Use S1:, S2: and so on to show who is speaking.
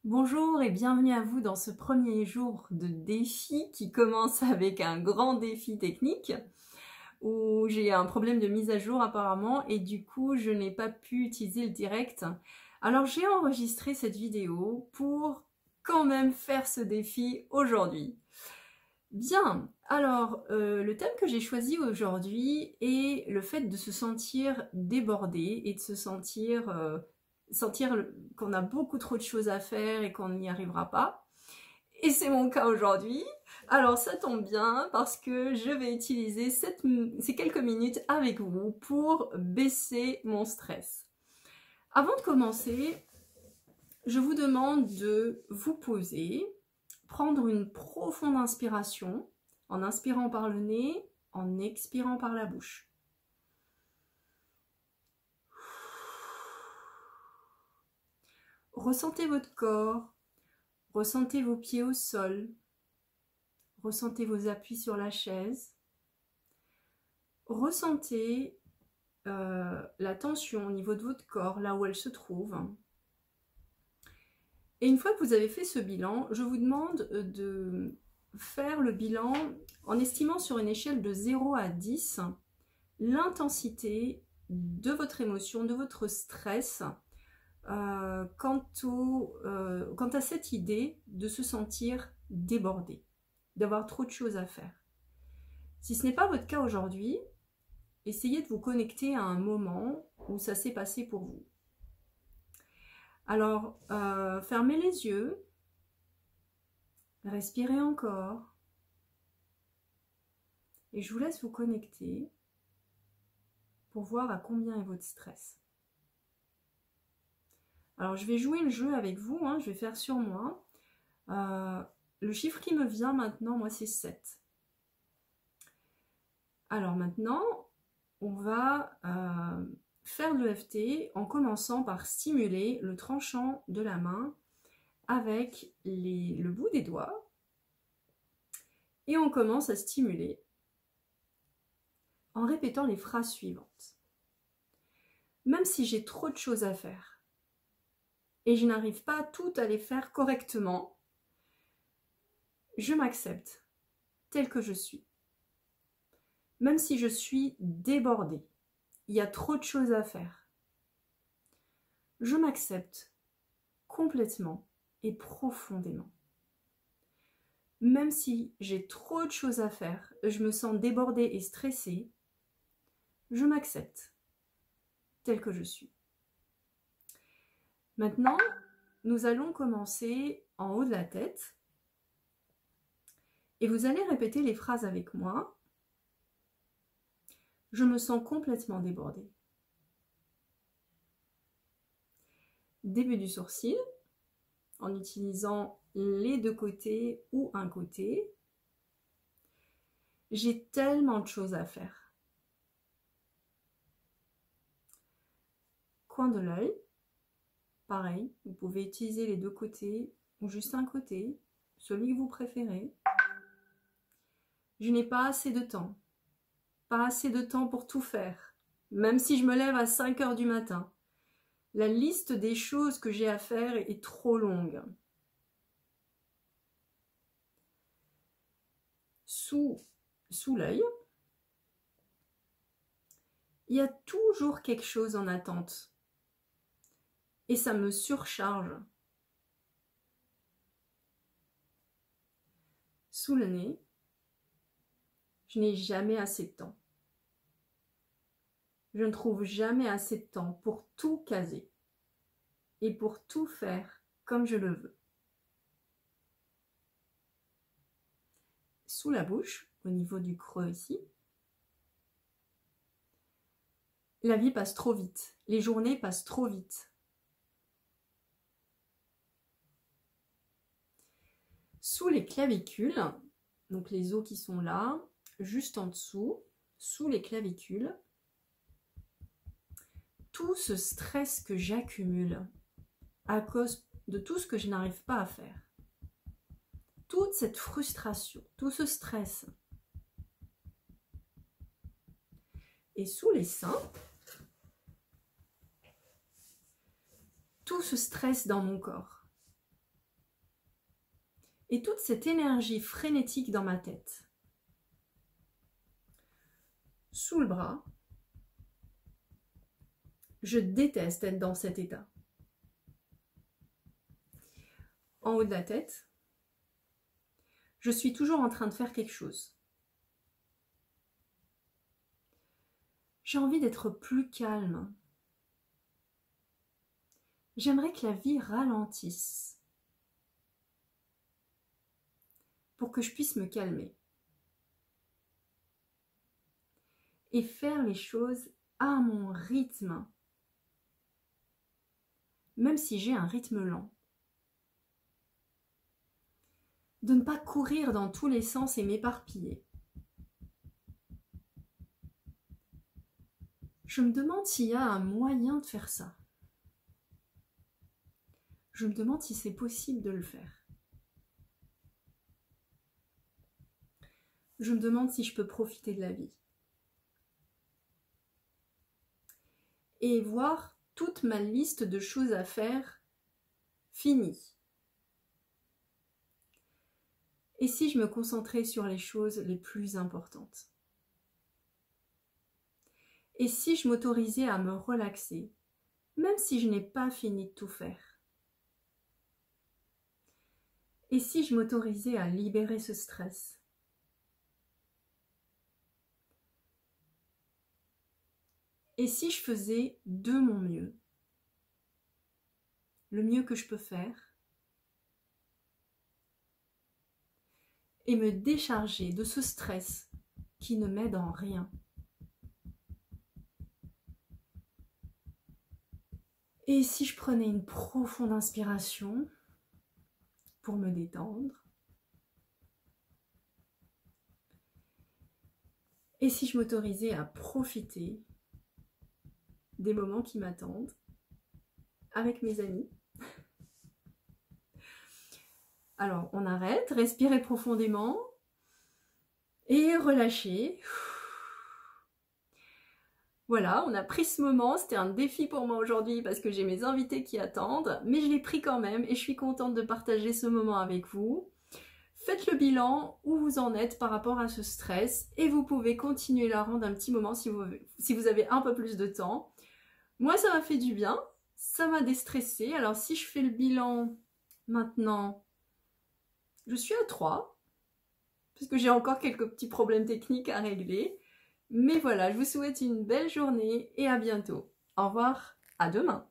S1: Bonjour et bienvenue à vous dans ce premier jour de défi qui commence avec un grand défi technique où j'ai un problème de mise à jour apparemment et du coup je n'ai pas pu utiliser le direct. Alors j'ai enregistré cette vidéo pour quand même faire ce défi aujourd'hui. Bien, alors le thème que j'ai choisi aujourd'hui est le fait de se sentir débordé et de se sentir qu'on a beaucoup trop de choses à faire et qu'on n'y arrivera pas. Et c'est mon cas aujourd'hui. Alors ça tombe bien parce que je vais utiliser ces quelques minutes avec vous pour baisser mon stress. Avant de commencer, je vous demande de vous poser, prendre une profonde inspiration, en inspirant par le nez, en expirant par la bouche. Ressentez votre corps, ressentez vos pieds au sol, ressentez vos appuis sur la chaise, ressentez la tension au niveau de votre corps, là où elle se trouve. Et une fois que vous avez fait ce bilan, je vous demande de faire le bilan en estimant sur une échelle de 0 à 10 l'intensité de votre émotion, de votre stress quant à cette idée de se sentir débordé, d'avoir trop de choses à faire. Si ce n'est pas votre cas aujourd'hui, essayez de vous connecter à un moment où ça s'est passé pour vous. Alors, fermez les yeux, respirez encore, et je vous laisse vous connecter pour voir à combien est votre stress. Alors, je vais jouer le jeu avec vous, je vais faire sur moi. Le chiffre qui me vient maintenant, moi, c'est 7. Alors maintenant, on va faire de l'EFT en commençant par stimuler le tranchant de la main avec le bout des doigts. Et on commence à stimuler en répétant les phrases suivantes. Même si j'ai trop de choses à faire et je n'arrive pas toutes à les faire correctement, je m'accepte tel que je suis. Même si je suis débordée, il y a trop de choses à faire, je m'accepte complètement et profondément. Même si j'ai trop de choses à faire, je me sens débordée et stressée, je m'accepte tel que je suis. Maintenant, nous allons commencer en haut de la tête et vous allez répéter les phrases avec moi. Je me sens complètement débordée. Début du sourcil, en utilisant les deux côtés ou un côté. J'ai tellement de choses à faire. Coin de l'œil, pareil, vous pouvez utiliser les deux côtés ou juste un côté, celui que vous préférez. Je n'ai pas assez de temps. Pas assez de temps pour tout faire, même si je me lève à 5 heures du matin. La liste des choses que j'ai à faire est trop longue. Sous l'œil, il y a toujours quelque chose en attente. Et ça me surcharge. Sous le nez, je n'ai jamais assez de temps. Je ne trouve jamais assez de temps pour tout caser et pour tout faire comme je le veux. Sous la bouche, au niveau du creux ici, la vie passe trop vite, les journées passent trop vite. Sous les clavicules, donc les os qui sont là, juste en dessous, sous les clavicules, tout ce stress que j'accumule à cause de tout ce que je n'arrive pas à faire, toute cette frustration, tout ce stress. Et sous les seins, tout ce stress dans mon corps. et toute cette énergie frénétique dans ma tête. Sous le bras, je déteste être dans cet état. En haut de la tête, je suis toujours en train de faire quelque chose. J'ai envie d'être plus calme. J'aimerais que la vie ralentisse pour que je puisse me calmer et faire les choses à mon rythme, même si j'ai un rythme lent. De ne pas courir dans tous les sens et m'éparpiller. Je me demande s'il y a un moyen de faire ça. Je me demande si c'est possible de le faire. Je me demande si je peux profiter de la vie. Et voir toute ma liste de choses à faire finie. Et si je me concentrais sur les choses les plus importantes? Et si je m'autorisais à me relaxer, même si je n'ai pas fini de tout faire? Et si je m'autorisais à libérer ce stress? Et si je faisais de mon mieux, le mieux que je peux faire, et me décharger de ce stress qui ne m'aide en rien? Et si je prenais une profonde inspiration pour me détendre? Et si je m'autorisais à profiter des moments qui m'attendent avec mes amis? Alors, on arrête, respirez profondément et relâchez. Voilà, on a pris ce moment, c'était un défi pour moi aujourd'hui parce que j'ai mes invités qui attendent, mais je l'ai pris quand même et je suis contente de partager ce moment avec vous. Faites le bilan, où vous en êtes par rapport à ce stress et vous pouvez continuer la ronde un petit moment si vous avez un peu plus de temps. Moi, ça m'a fait du bien, ça m'a déstressé. Alors, si je fais le bilan maintenant, je suis à 3, parce que j'ai encore quelques petits problèmes techniques à régler. Mais voilà, je vous souhaite une belle journée et à bientôt. Au revoir, à demain.